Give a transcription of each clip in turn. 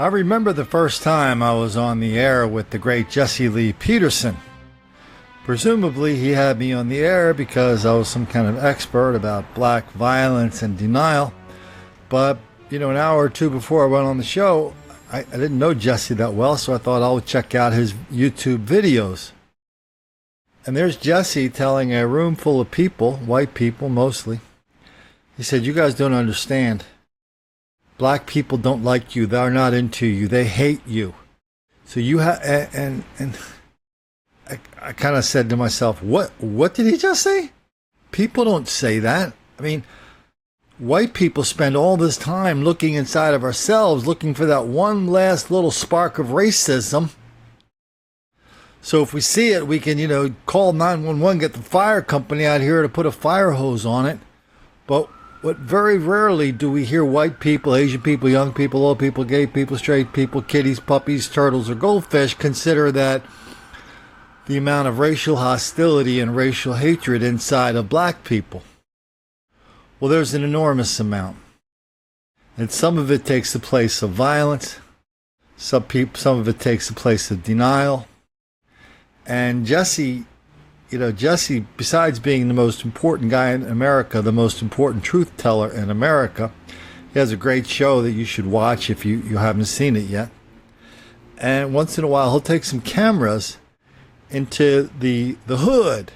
I remember the first time I was on the air with the great Jesse Lee Peterson. Presumably he had me on the air because I was some kind of expert about black violence and denial. But, an hour or two before I went on the show, I didn't know Jesse that well, so I thought I would check out his YouTube videos. And there's Jesse telling a room full of people, white people mostly. He said, "You guys don't understand. Black people don't like you. They're not into you. They hate you. So you have..." And I kind of said to myself, what did he just say? People don't say that. I mean, white people spend all this time looking inside of ourselves, looking for that one last little spark of racism. So if we see it, we can, call 911, get the fire company out here to put a fire hose on it. But very rarely do we hear white people, Asian people, young people, old people, gay people, straight people, kitties, puppies, turtles, or goldfish consider that the amount of racial hostility and racial hatred inside of black people. Well, there's an enormous amount. And some of it takes the place of violence. Some of it takes the place of denial. And Jesse, besides being the most important guy in America, the most important truth teller in America, he has a great show that you should watch if you haven't seen it yet. And once in a while, he'll take some cameras into the hood.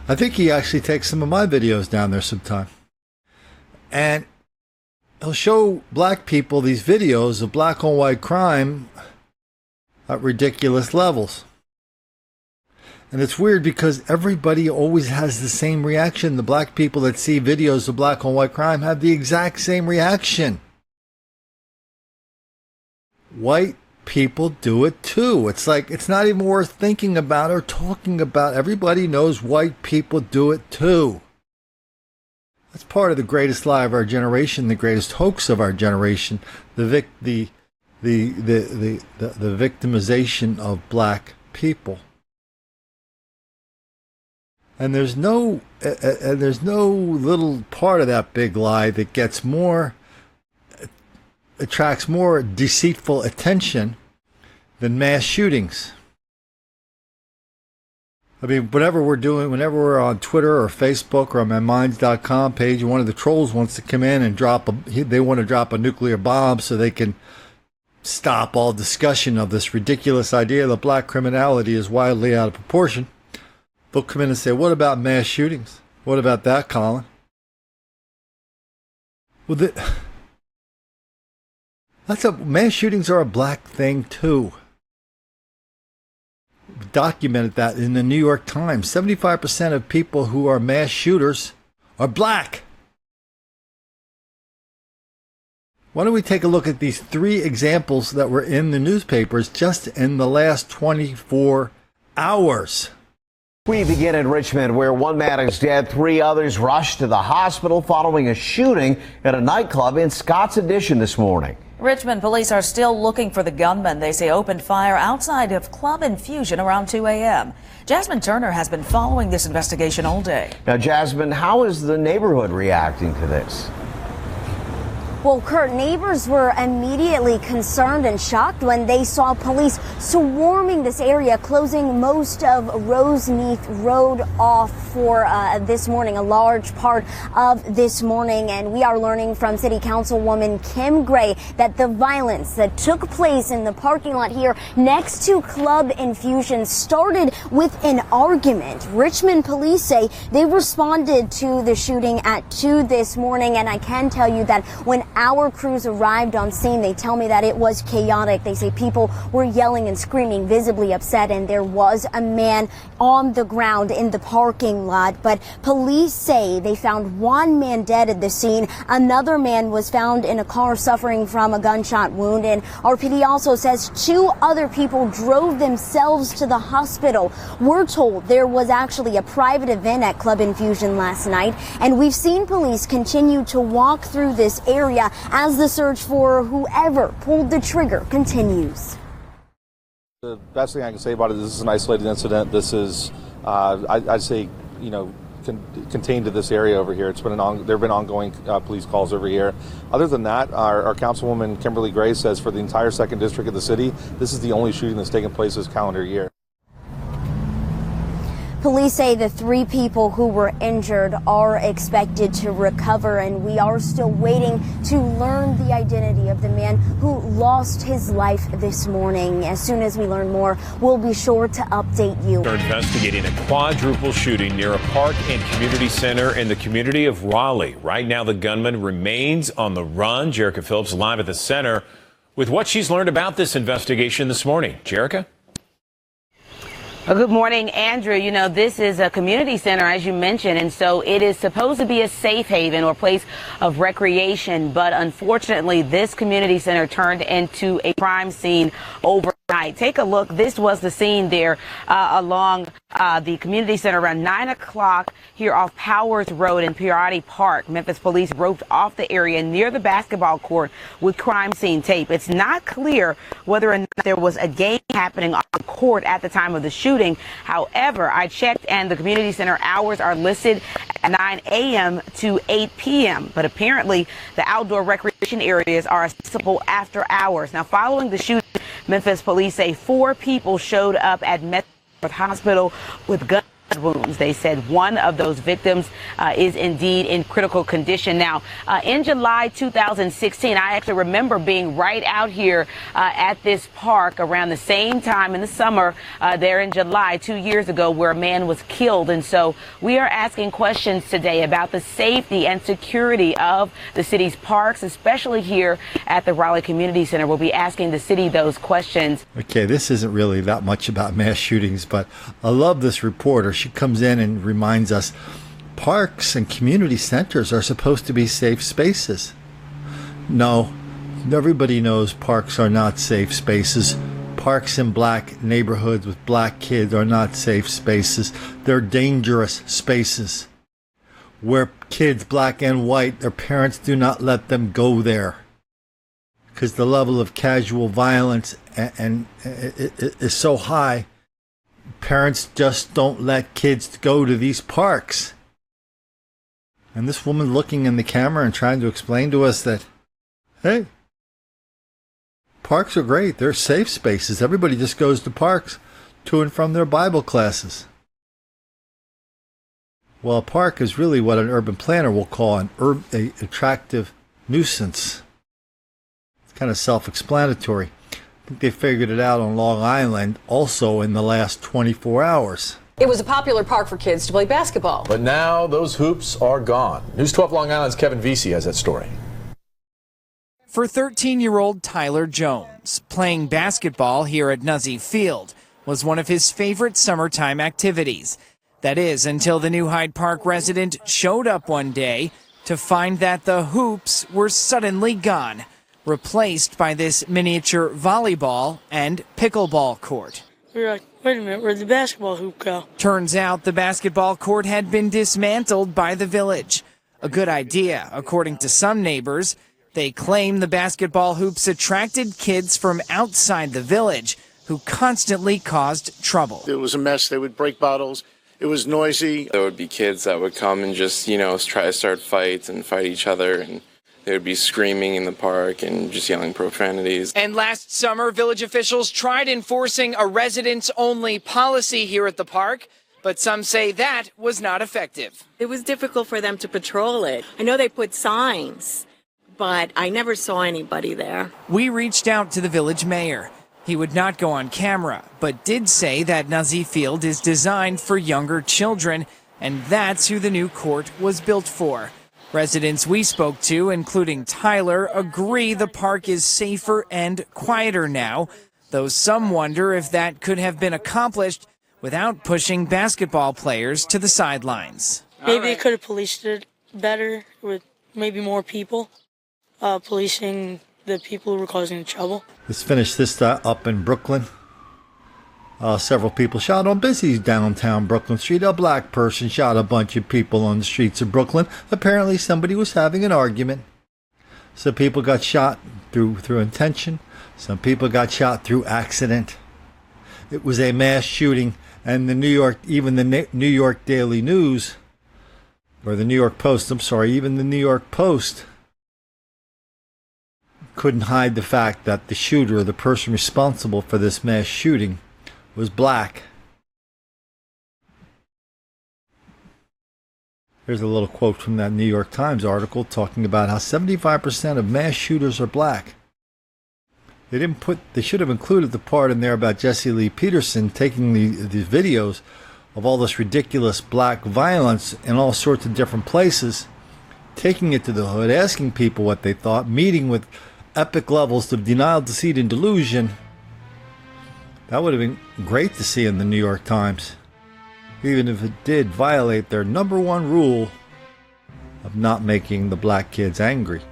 I think he actually takes some of my videos down there sometime. And he'll show black people these videos of black on white crime at ridiculous levels. And it's weird because everybody always has the same reaction. The black people that see videos of black on white crime have the exact same reaction. White people do it too. It's like, it's not even worth thinking about or talking about. Everybody knows white people do it too. That's part of the greatest lie of our generation, the greatest hoax of our generation, the victimization of black people. And there's no little part of that big lie that attracts more deceitful attention than mass shootings. I mean, whenever we're on Twitter or Facebook or on myminds.com page, one of the trolls wants to come in and they want to drop a nuclear bomb so they can stop all discussion of this ridiculous idea that black criminality is wildly out of proportion. They'll come in and say, "What about mass shootings? What about that, Colin?" Well, mass shootings are a black thing too. We documented that in the New York Times. 75% of people who are mass shooters are black. Why don't we take a look at these 3 examples that were in the newspapers just in the last 24 hours? We begin in Richmond, where one man is dead, 3 others rushed to the hospital following a shooting at a nightclub in Scott's Addition this morning. Richmond police are still looking for the gunman they say opened fire outside of Club Infusion around 2 a.m. Jasmine Turner has been following this investigation all day. Now, Jasmine, how is the neighborhood reacting to this? Well, Kurt, neighbors were immediately concerned and shocked when they saw police swarming this area, closing most of Roseneath Road off for this morning, a large part of this morning. And we are learning from City Councilwoman Kim Gray that the violence that took place in the parking lot here next to Club Infusion started with an argument. Richmond police say they responded to the shooting at 2 this morning, and I can tell you that when our crews arrived on scene, they tell me that it was chaotic. They say people were yelling and screaming, visibly upset, and there was a man on the ground in the parking lot. But police say they found one man dead at the scene. Another man was found in a car suffering from a gunshot wound. And RPD also says 2 other people drove themselves to the hospital. We're told there was actually a private event at Club Infusion last night, and we've seen police continue to walk through this area as the search for whoever pulled the trigger continues. The best thing I can say about it is this is an isolated incident. This is, I'd say, contained to this area over here. It's been there have been ongoing police calls over here. Other than that, our councilwoman Kimberly Gray says for the entire 2nd District of the city, this is the only shooting that's taken place this calendar year. Police say the 3 people who were injured are expected to recover, and we are still waiting to learn the identity of the man who lost his life this morning. As soon as we learn more, we'll be sure to update you. They're investigating a quadruple shooting near a park and community center in the community of Raleigh. Right now, the gunman remains on the run. Jerica Phillips live at the center with what she's learned about this investigation this morning. Jerica? Good morning, Andrew. You know, this is a community center, as you mentioned, and so it is supposed to be a safe haven or place of recreation. But unfortunately, this community center turned into a crime scene overnight. Take a look. This was the scene there along the community center around 9 o'clock here off Powers Road in Peoria Park. Memphis police roped off the area near the basketball court with crime scene tape. It's not clear whether or not there was a game happening on the court at the time of the shooting. However, I checked and the community center hours are listed at 9 a.m. to 8 p.m. But apparently the outdoor recreation areas are accessible after hours. Now, following the shooting, Memphis police say 4 people showed up at Metro Hospital with gun wounds. They said one of those victims is indeed in critical condition. Now, in July 2016, I actually remember being right out here at this park around the same time in the summer there in July 2 years ago, where a man was killed. And so we are asking questions today about the safety and security of the city's parks, especially here at the Raleigh Community Center. We'll be asking the city those questions. Okay, this isn't really that much about mass shootings, but I love this reporter. She comes in and reminds us parks and community centers are supposed to be safe spaces. No, everybody knows parks are not safe spaces. Parks in black neighborhoods with black kids are not safe spaces. They're dangerous spaces where kids, black and white, their parents do not let them go there because the level of casual violence and is so high. Parents just don't let kids go to these parks. And this woman looking in the camera and trying to explain to us that, hey, parks are great. They're safe spaces. Everybody just goes to parks to and from their Bible classes. Well, a park is really what an urban planner will call an attractive nuisance. It's kind of self-explanatory. They figured it out on Long Island also in the last 24 hours. It was a popular park for kids to play basketball. But now those hoops are gone. News 12 Long Island's Kevin Vesey has that story. For 13-year-old Tyler Jones, playing basketball here at Nuzzi Field was one of his favorite summertime activities. That is, until the new Hyde Park resident showed up one day to find that the hoops were suddenly gone, replaced by this miniature volleyball and pickleball court. We were like, wait a minute, where'd the basketball hoop go? Turns out the basketball court had been dismantled by the village. A good idea, according to some neighbors. They claim the basketball hoops attracted kids from outside the village who constantly caused trouble. It was a mess. They would break bottles. It was noisy. There would be kids that would come and just, try to start fights and fight each other, and they would be screaming in the park and just yelling profanities. And last summer, village officials tried enforcing a residents-only policy here at the park, but some say that was not effective. It was difficult for them to patrol it. I know they put signs, but I never saw anybody there. We reached out to the village mayor. He would not go on camera, but did say that Nuzzi Field is designed for younger children, and that's who the new court was built for. Residents we spoke to, including Tyler, agree the park is safer and quieter now, though some wonder if that could have been accomplished without pushing basketball players to the sidelines. Maybe they could have policed it better with maybe more people, policing the people who were causing trouble. Let's finish this up in Brooklyn. Several people shot on busy downtown Brooklyn Street. A black person shot a bunch of people on the streets of Brooklyn. Apparently somebody was having an argument. Some people got shot through intention. Some people got shot through accident. It was a mass shooting, and the New York Daily News or the New York Post, I'm sorry, even the New York Post couldn't hide the fact that the shooter, the person responsible for this mass shooting, was black. Here's a little quote from that New York Times article talking about how 75% of mass shooters are black. They should have included the part in there about Jesse Lee Peterson taking the videos of all this ridiculous black violence in all sorts of different places, taking it to the hood, asking people what they thought, meeting with epic levels of denial, deceit, and delusion. That would have been great to see in the New York Times, even if it did violate their #1 rule of not making the black kids angry.